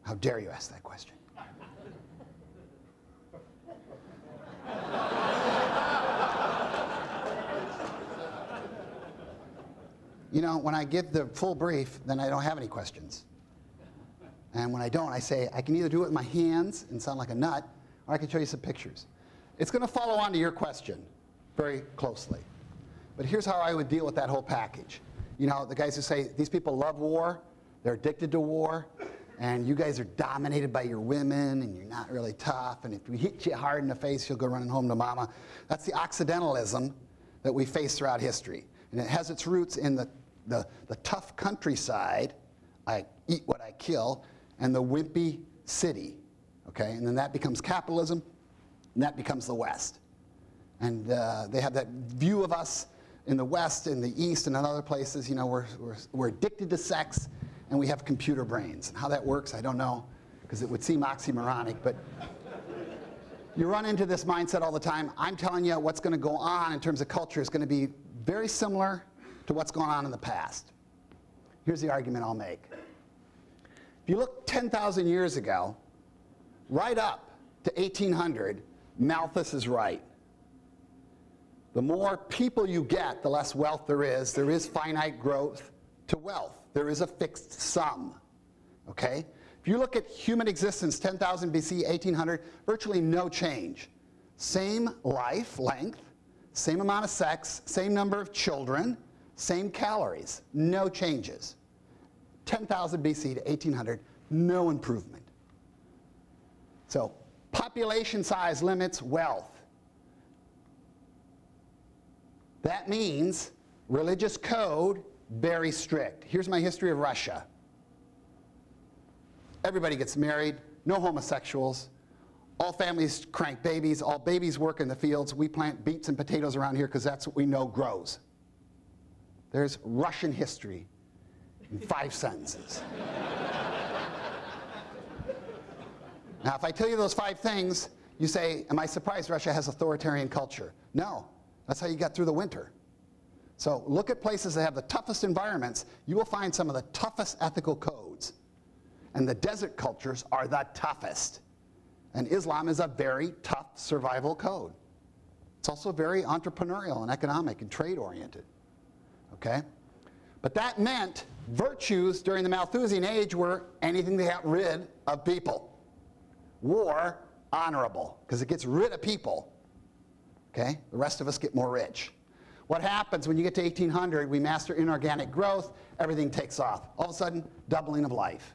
How dare you ask that question? You know, when I give the full brief, then I don't have any questions. And when I don't, I say, I can either do it with my hands and sound like a nut, or I can show you some pictures. It's going to follow on to your question very closely. But here's how I would deal with that whole package. You know, the guys who say, these people love war, they're addicted to war, and you guys are dominated by your women, and you're not really tough, and if we hit you hard in the face, you'll go running home to mama. That's the Occidentalism that we face throughout history. And it has its roots in the tough countryside, I eat what I kill, and the wimpy city, okay? And then that becomes capitalism, and that becomes the West. And they have that view of us in the West, in the East, and in other places. You know, we're addicted to sex, and we have computer brains. And how that works, I don't know, because it would seem oxymoronic, but you run into this mindset all the time. I'm telling you what's going to go on in terms of culture is going to be very similar to what's going on in the past. Here's the argument I'll make. If you look 10,000 years ago, right up to 1800, Malthus is right. The more people you get, the less wealth there is. There is finite growth to wealth. There is a fixed sum, okay? If you look at human existence, 10,000 BC, 1800, virtually no change. Same life length, same amount of sex, same number of children, same calories, no changes. 10,000 BC to 1800, no improvement. So population size limits wealth. That means religious code, very strict. Here's my history of Russia. Everybody gets married, no homosexuals. All families crank babies, all babies work in the fields. We plant beets and potatoes around here because that's what we know grows. There's Russian history in 5 sentences. Now, if I tell you those 5 things, you say, am I surprised Russia has authoritarian culture? No. That's how you got through the winter. So look at places that have the toughest environments. You will find some of the toughest ethical codes. And the desert cultures are the toughest. And Islam is a very tough survival code. It's also very entrepreneurial and economic and trade-oriented. Okay? But that meant virtues during the Malthusian age were anything that got rid of people. War, honorable, because it gets rid of people. Okay? The rest of us get more rich. What happens when you get to 1800, we master inorganic growth, everything takes off. All of a sudden, doubling of life,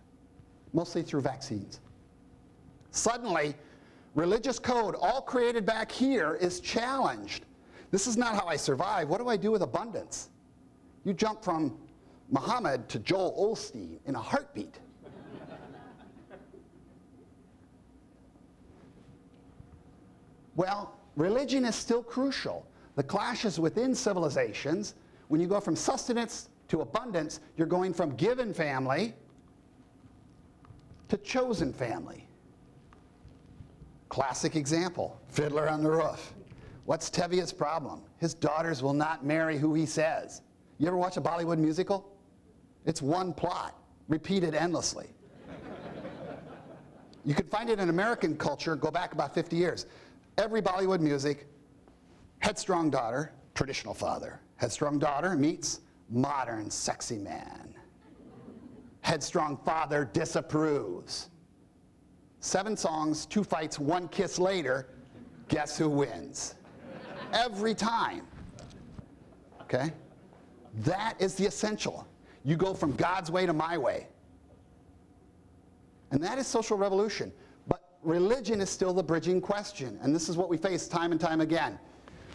mostly through vaccines. Suddenly, religious code, all created back here, is challenged. This is not how I survive. What do I do with abundance? You jump from Muhammad to Joel Osteen in a heartbeat. Well, religion is still crucial. The clashes within civilizations, when you go from sustenance to abundance, you're going from given family to chosen family. Classic example, Fiddler on the Roof. What's Tevye's problem? His daughters will not marry who he says. You ever watch a Bollywood musical? It's one plot, repeated endlessly. You can find it in American culture, go back about 50 years. Every Bollywood music, headstrong daughter, traditional father. Headstrong daughter meets modern sexy man. Headstrong father disapproves. 7 songs, 2 fights, 1 kiss later, guess who wins? Every time. Okay? That is the essential. You go from God's way to my way. And that is social revolution. But religion is still the bridging question. And this is what we face time and time again.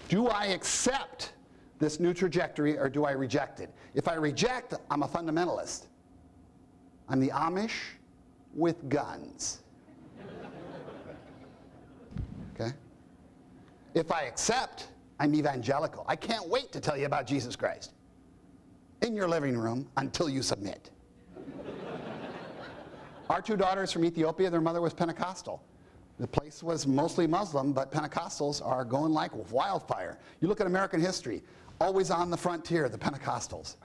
Do I accept this new trajectory or do I reject it? If I reject, I'm a fundamentalist. I'm the Amish with guns. Okay? If I accept, I'm evangelical. I can't wait to tell you about Jesus Christ in your living room until you submit. Our 2 daughters from Ethiopia, their mother was Pentecostal. The place was mostly Muslim, but Pentecostals are going like wildfire. You look at American history, always on the frontier, the Pentecostals.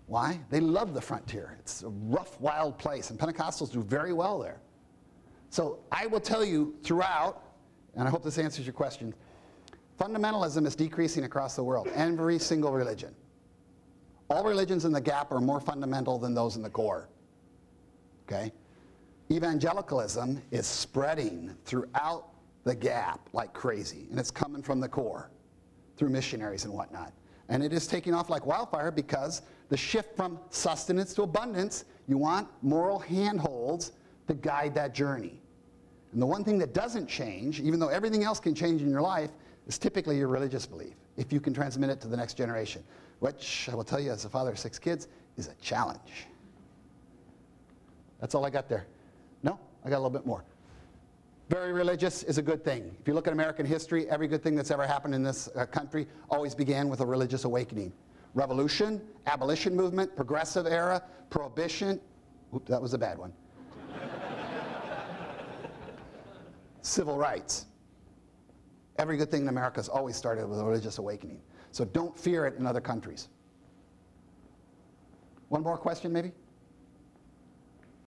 Why? They love the frontier. It's a rough, wild place, and Pentecostals do very well there. So I will tell you throughout, and I hope this answers your question, fundamentalism is decreasing across the world, every single religion. All religions in the gap are more fundamental than those in the core. Okay? Evangelicalism is spreading throughout the gap like crazy, and it's coming from the core through missionaries and whatnot. And it is taking off like wildfire because the shift from sustenance to abundance, you want moral handholds to guide that journey. And the one thing that doesn't change, even though everything else can change in your life, is typically your religious belief, if you can transmit it to the next generation, which I will tell you as a father of 6 kids is a challenge. That's all I got there. No, I got a little bit more. Very religious is a good thing. If you look at American history, every good thing that's ever happened in this country always began with a religious awakening. Revolution, abolition movement, progressive era, prohibition. Oops, that was a bad one. Civil rights. Every good thing in America has always started with a religious awakening. So don't fear it in other countries. One more question, maybe?